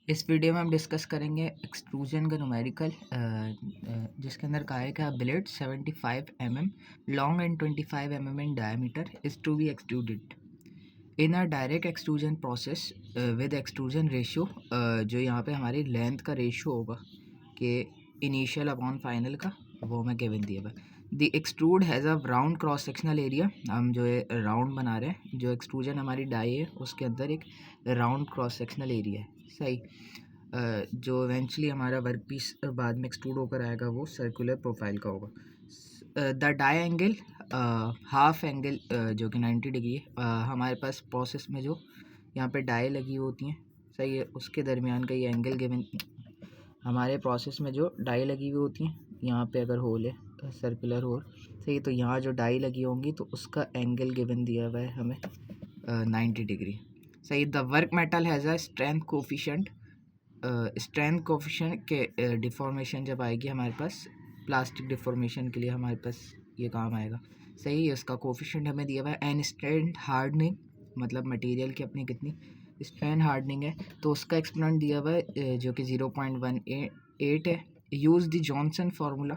इस वीडियो में हम डिस्कस करेंगे एक्सट्रूजन का न्यूमेरिकल, जिसके अंदर कहा है कि billet 75 mm long and 25 mm in diameter is to be extruded in a direct extrusion process with extrusion ratio. जो यहाँ पे हमारी लेंथ का रेशियो होगा कि इनिशियल अपॉन फाइनल का, वो हमें गिवन दिया हुआ है। The extrude has a round cross sectional area. हम जो है राउंड बना रहे हैं, जो एक्सट्रूजन हमारी डाई है उसके अंदर एक राउंड क्रॉस सेक्शनल एरिया है, सही। जो इवेंचुअली हमारा वर्क पीस बाद में एक्सट्रूड होकर आएगा वो सर्कुलर प्रोफाइल का होगा। The die angle half angle जो कि 90 डिग्री है। हमारे पास प्रोसेस में जो यहाँ पे डाई लगी होती हैं, सही है, उसके दरमियान का ये एंगल गिवन। हमारे प्रोसेस में जो डाई लगी हुई होती हैं, यहाँ पे अगर होल है सर्कुलर होल, सही, तो यहाँ जो डाई लगी होंगी तो उसका एंगल गिवन दिया हुआ है हमें 90 डिग्री, सही। The work metal has a strength coefficient. Strength coefficient के डिफॉर्मेशन जब आएगी हमारे पास, प्लास्टिक डिफॉर्मेशन के लिए हमारे पास ये काम आएगा, सही। इसका कोफिशिएंट हमें दिया हुआ है। एंड स्ट्रेंथ हार्डनिंग, मतलब मटेरियल की अपनी कितनी स्ट्रेंथ हार्डनिंग है, तो उसका एक्सपोनेंट दिया हुआ है जो कि 0.18 है। Use the Johnson formula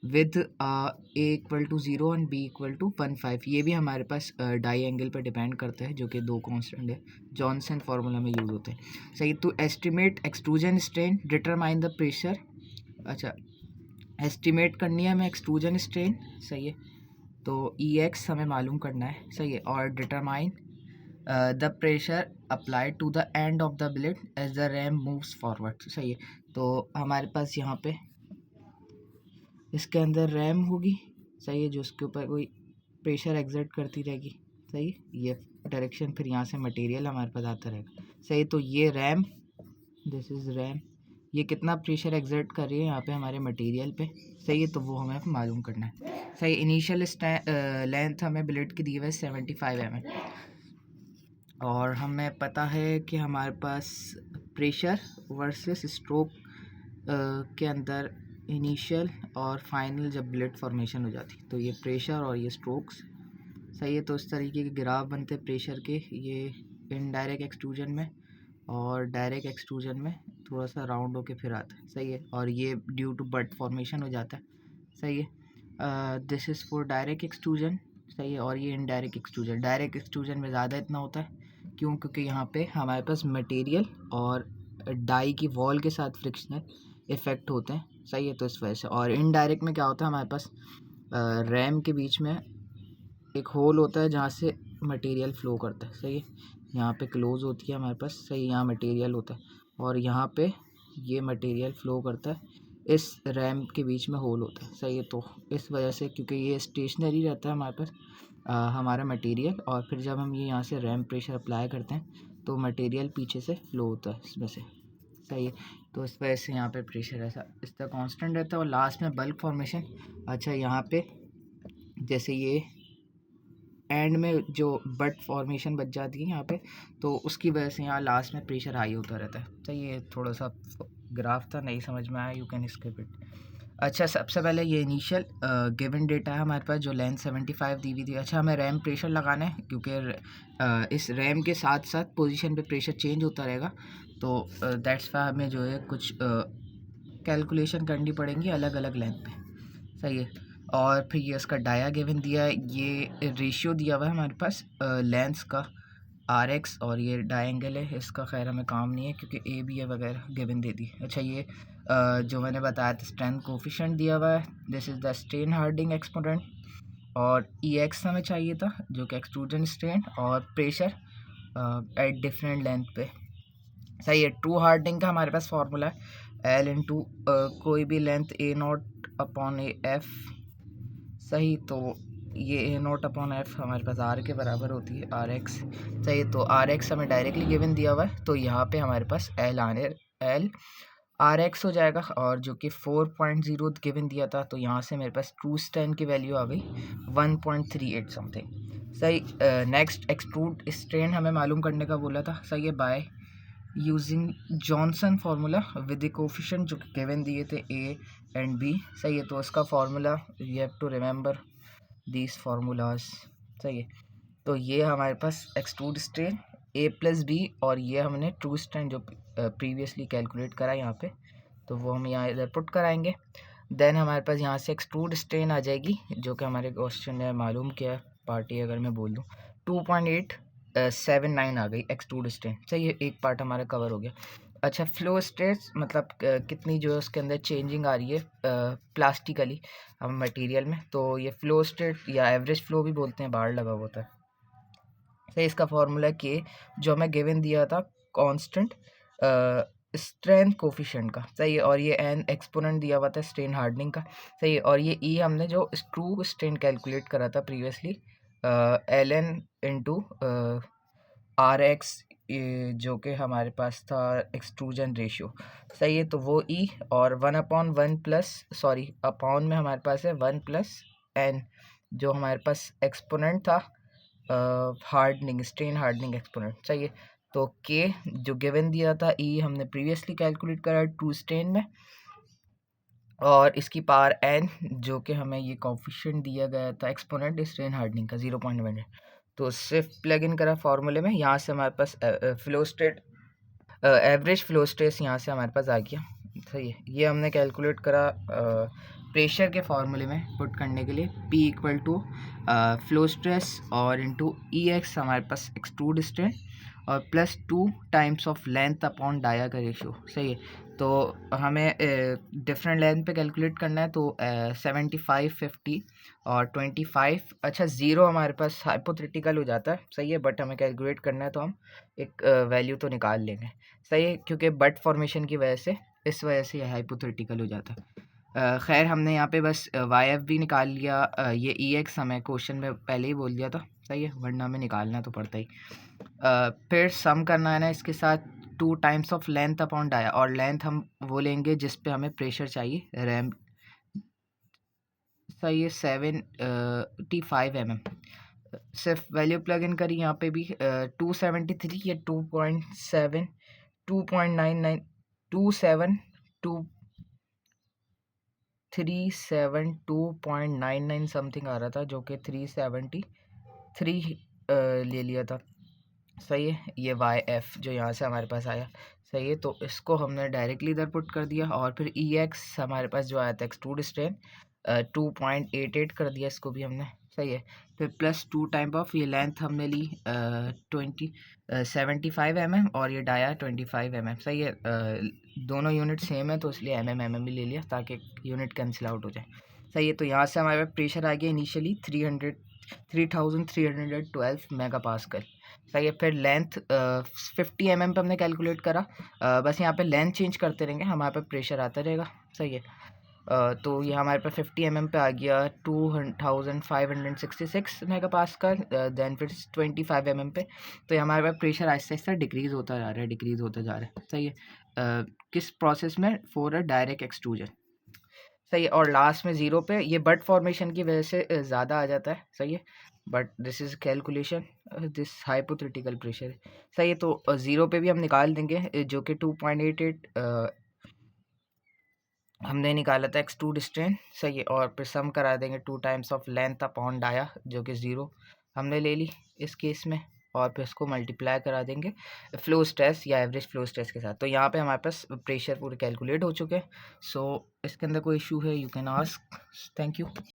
with A equal to 0 and B equal to 1.5। ये भी हमारे पास डाई एंगल पर डिपेंड करता है, जो कि 2 कांस्टेंट है, जॉनसन फार्मूला में यूज़ होते हैं, सही। To estimate extrusion strain determine the pressure. अच्छा, एस्टिमेट करनी है हमें एक्सट्रूजन स्ट्रेन, सही है, तो ई एक्स हमें मालूम करना है, सही है। और determine the pressure applied to the end of the blade as the ram moves forward, सही है। तो हमारे पास यहाँ पे इसके अंदर रैम होगी, सही है, जो उसके ऊपर कोई प्रेशर एग्जर्ट करती रहेगी, सही। ये डायरेक्शन फिर यहाँ से मटेरियल हमारे पास आता रहेगा, सही। तो ये रैम, दिस इज़ रैम, ये कितना प्रेशर एग्जर्ट कर रही है यहाँ पे हमारे मटेरियल पे, सही है, तो वो हमें मालूम करना है, सही। इनिशियल लेंथ हमें ब्लेड की दी हुई है 75 mm, और हमें पता है कि हमारे पास प्रेशर वर्सेस स्ट्रोक के अंदर इनिशियल और फाइनल जब ब्लेड फॉर्मेशन हो जाती, तो ये प्रेशर और ये स्ट्रोक्स, सही है। तो इस तरीके के ग्राफ बनते हैं प्रेशर के, ये इनडायरेक्ट एक्सट्रूजन में, और डायरेक्ट एक्सट्रूजन में थोड़ा सा राउंड होके फिर आता है, सही है, और ये ड्यू टू बट फॉर्मेशन हो जाता है, सही है। This is for direct extrusion, सही है। और ये इनडायरेक्ट एक्सट्रूजन, डायरेक्ट एक्सट्रूजन में ज़्यादा इतना होता है, क्यों? क्योंकि यहाँ पे हमारे पास मटेरियल और डाई की वॉल के साथ फ्रिक्शनल इफेक्ट होते हैं, सही है, तो इस वजह से। और इनडायरेक्ट में क्या होता है, हमारे पास रैम के बीच में एक होल होता है जहाँ से मटेरियल फ्लो करता है, सही है। यहाँ पे क्लोज होती है हमारे पास, सही, यहाँ मटेरियल होता है और यहाँ पे ये मटेरियल फ्लो करता है, इस रैम के बीच में होल होता है, सही है। तो इस वजह से, क्योंकि ये स्टेशनरी रहता है हमारे पास हमारा मटेरियल, और फिर जब हम ये यहाँ से रैम प्रेशर अप्लाई करते हैं तो मटेरियल पीछे से फ्लो होता है इसमें से, सही है। तो इस वजह से यहाँ पे प्रेशर ऐसा इस तरह कांस्टेंट रहता है। और लास्ट में बल्क फॉर्मेशन, अच्छा, यहाँ पे जैसे ये एंड में जो बट फॉर्मेशन बच जाती है यहाँ पे, तो उसकी वजह से यहाँ लास्ट में प्रेशर हाई होता रहता है, तो ये थोड़ा सा ग्राफ था, नहीं समझ में आया, यू कैन स्किप इट। अच्छा, सबसे पहले ये इनिशियल गिवन डेटा है हमारे पास, जो लेंथ 75 दी हुई थी। अच्छा, हमें रैम प्रेशर लगाना है, क्योंकि इस रैम के साथ साथ पोजीशन पे प्रेशर चेंज होता रहेगा, तो दैट्स वाई हमें जो है कुछ कैलकुलेशन करनी पड़ेंगी अलग अलग लेंथ पे, सही है। और फिर ये इसका डाया गिवन दिया है, ये रेशियो दिया हुआ है हमारे पास लेंथ का आर एक्स, और ये डायंगल है, इसका खैर हमें काम नहीं है क्योंकि ए बी है वगैरह गिवन दे दी। अच्छा, ये जो मैंने बताया था स्ट्रेंथ कोफिशिएंट दिया हुआ है, this is the strain hardening exponent, और ई एक्स हमें चाहिए था जो कि एक्सट्रूजन स्ट्रेन और प्रेशर एट डिफरेंट लेंथ पे, सही है। ट्रू हार्डनिंग का हमारे पास फार्मूला है एल इंटू कोई भी length A not upon A F, सही। तो ये ए नॉट अपॉन एफ हमारे पास आर के बराबर होती है, आर एक्स, सही। तो आर एक्स हमें डायरेक्टली गिवन दिया हुआ है, तो यहाँ पे हमारे पास एल आर एक्स हो जाएगा, और जो कि 4.0 गिवन दिया था, तो यहाँ से मेरे पास ट्रू स्ट्रेन की वैल्यू आ गई 1.38 समथिंग, सही। नेक्स्ट एक्सट्रूड स्ट्रेन हमें मालूम करने का बोला था, सही है, by using Johnson formula with the coefficient जो गिवन दिए थे ए एंड बी, सही है। तो इसका formula you have to remember these formulas, सही है। तो ये हमारे पास एक्सट्रूड स्ट्रेन A+B और ये हमने ट्रू स्ट्रेन जो प्रीवियसली कैलकुलेट करा यहाँ पे, तो वो हम यहाँ इधर पुट कराएंगे। देन हमारे पास यहाँ से एक्सट्रूड स्ट्रेन आ जाएगी जो कि हमारे क्वेश्चन ने मालूम किया पार्टी, अगर मैं बोल दूँ 2.879 आ गई एक्सट्रूड स्ट्रेन। सही है, एक पार्ट हमारा कवर हो गया। अच्छा, फ्लो स्टेट्स मतलब कितनी जो है उसके अंदर चेंजिंग आ रही है प्लास्टिकली हम मटेरियल में, तो ये फ्लो स्टेट या एवरेज फ्लो भी बोलते हैं, बाहर लगा हुआ होता है। सही, इसका फॉर्मूला के जो हमें गिवन दिया था कांस्टेंट स्ट्रेंथ कोफिशिएंट का। सही है, और ये एन एक्सपोनेंट दिया हुआ था स्ट्रेन हार्डनिंग का। सही है, और ये ई हमने जो ट्रू स्ट्रेन कैलकुलेट करा था previously L N into R X, जो कि हमारे पास था एक्सट्रूजन रेशियो। सही है, तो वो ई और 1/1 प्लस सॉरी अपॉन में हमारे पास है 1 प्लस एन जो हमारे पास एक्सपोनेंट था हार्डनिंग स्ट्रेन हार्डनिंग एक्सपोनेंट। सही है, तो के जो गिवन दिया था ई हमने प्रीवियसली कैलकुलेट करा ट्रू स्ट्रेन में, और इसकी पावर एन जो कि हमें ये कोफिशिएंट दिया गया था एक्सपोनेंट स्ट्रेन हार्डनिंग का 0.1। तो सिर्फ प्लग इन करा फॉर्मूले में, यहाँ से हमारे पास flow state average flow stress यहाँ से हमारे पास आ गया। सही है, ये हमने कैलकुलेट करा प्रेशर के फॉर्मूले में पुट करने के लिए P equal to flow stress और इंटू ई एक्स हमारे पास एक्सट्रूड स्ट्रेन और plus 2 times of length upon dia का रेशियो। सही है, तो हमें डिफरेंट लेंथ पे कैलकुलेट करना है, तो 75, 50 और 25। अच्छा, ज़ीरो हमारे पास हाइपोथेटिकल हो जाता है। सही है, बट हमें कैलकुलेट करना है तो हम एक वैल्यू तो निकाल लेंगे। सही है, क्योंकि बट फॉर्मेशन की वजह से इस वजह से यह हाइपोथेटिकल हो जाता है। खैर, हमने यहाँ पे बस वाई एफ भी निकाल लिया, ये ई एक्स हमें क्वेश्चन में पहले ही बोल दिया था। सही है, वरना हमें निकालना तो पड़ता ही। फिर सम करना है ना इसके साथ 2 times of length upon dia, और लेंथ हम वो लेंगे जिस पे हमें प्रेशर चाहिए रैम। सही है, 75 mm। सिर्फ वैल्यू प्लग इन करी यहाँ पे भी 273 या 2.7 2.99 372.99 समथिंग आ रहा था, जो कि 373 ले लिया था। सही है, ये वाई एफ जो यहाँ से हमारे पास आया। सही है, तो इसको हमने डायरेक्टली इधर पुट कर दिया, और फिर ई एक्स हमारे पास जो आया था एक्सट्रूड स्ट्रेन 2.88 कर दिया इसको भी हमने। सही है, फिर प्लस 2 टाइम ऑफ ये लेंथ हमने ली 75 mm और ये डाया 25 mm। सही है, दोनों यूनिट सेम है तो इसलिए mm भी ले लिया ताकि यूनिट कैंसिल आउट हो जाए। सही है, तो यहाँ से हमारे पास प्रेशर आ गया इनिशियली 3312 मेगा पास्कल। सही है, फिर लेंथ 50 mm पे हमने कैलकुलेट करा, बस यहाँ पे लेंथ चेंज करते रहेंगे, हमारे पे प्रेशर आता रहेगा। सही है, तो ये हमारे पे 50 mm पे आ गया 2566 मेगा पास्कल। देन फिर 25 mm पे, तो ये हमारे पास प्रेशर आहिस्ता आहिस्ता डिक्रीज़ होता जा रहा है, डिक्रीज़ होता जा रहा है। सही है, किस प्रोसेस में? For a direct extrusion. सही है, और लास्ट में ज़ीरो पे ये बट फॉर्मेशन की वजह से ज़्यादा आ जाता है। सही है, but this is calculation this hypothetical pressure. सही है, तो ज़ीरो पे भी हम निकाल देंगे जो कि 2.88 हमने निकाला था एक्सट्रूड स्ट्रेन। सही है, और फिर सम करा देंगे 2 times of length upon dia जो कि 0 हमने ले ली इस केस में, और फिर इसको मल्टीप्लाई करा देंगे फ्लो स्ट्रेस या एवरेज फ्लो स्ट्रेस के साथ। तो यहाँ पे हमारे पास प्रेशर पूरे कैलकुलेट हो चुके हैं। सो इसके अंदर कोई इशू है, you can ask. Thank you.